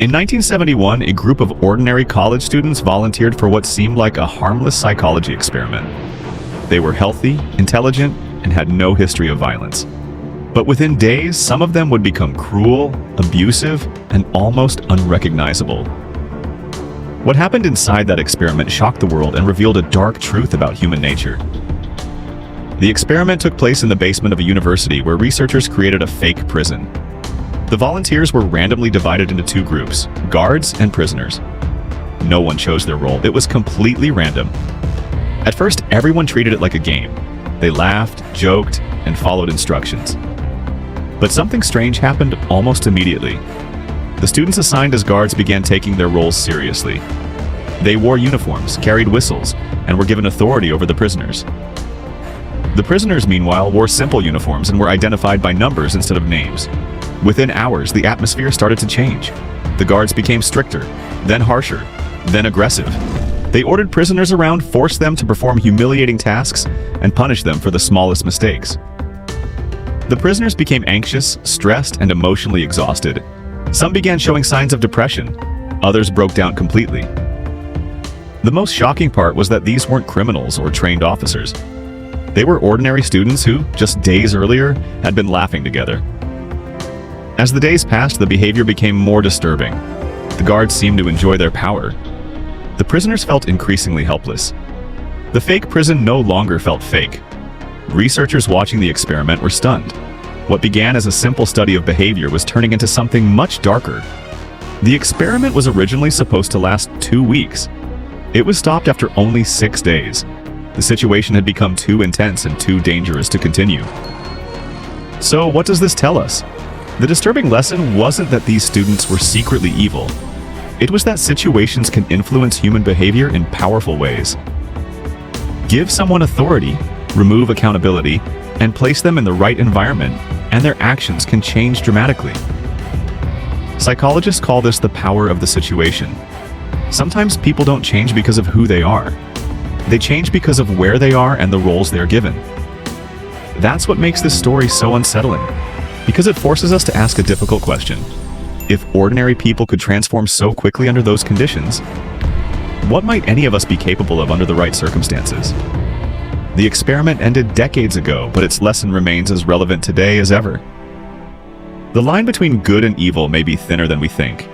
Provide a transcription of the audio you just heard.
In 1971, a group of ordinary college students volunteered for what seemed like a harmless psychology experiment. They were healthy, intelligent, and had no history of violence. But within days, some of them would become cruel, abusive, and almost unrecognizable. What happened inside that experiment shocked the world and revealed a dark truth about human nature. The experiment took place in the basement of a university where researchers created a fake prison. The volunteers were randomly divided into two groups, guards and prisoners. No one chose their role. It was completely random. At first, everyone treated it like a game. They laughed, joked, and followed instructions. But something strange happened almost immediately. The students assigned as guards began taking their roles seriously. They wore uniforms, carried whistles, and were given authority over the prisoners. The prisoners, meanwhile, wore simple uniforms and were identified by numbers instead of names. Within hours, the atmosphere started to change. The guards became stricter, then harsher, then aggressive. They ordered prisoners around, forced them to perform humiliating tasks, and punished them for the smallest mistakes. The prisoners became anxious, stressed, and emotionally exhausted. Some began showing signs of depression. Others broke down completely. The most shocking part was that these weren't criminals or trained officers. They were ordinary students who, just days earlier, had been laughing together. As the days passed, the behavior became more disturbing. The guards seemed to enjoy their power. The prisoners felt increasingly helpless. The fake prison no longer felt fake. Researchers watching the experiment were stunned. What began as a simple study of behavior was turning into something much darker. The experiment was originally supposed to last 2 weeks. It was stopped after only 6 days. The situation had become too intense and too dangerous to continue. So what does this tell us? The disturbing lesson wasn't that these students were secretly evil. It was that situations can influence human behavior in powerful ways. Give someone authority, remove accountability, and place them in the right environment, and their actions can change dramatically. Psychologists call this the power of the situation. Sometimes people don't change because of who they are. They change because of where they are and the roles they're given. That's what makes this story so unsettling, because it forces us to ask a difficult question. If ordinary people could transform so quickly under those conditions, what might any of us be capable of under the right circumstances? The experiment ended decades ago, but its lesson remains as relevant today as ever. The line between good and evil may be thinner than we think,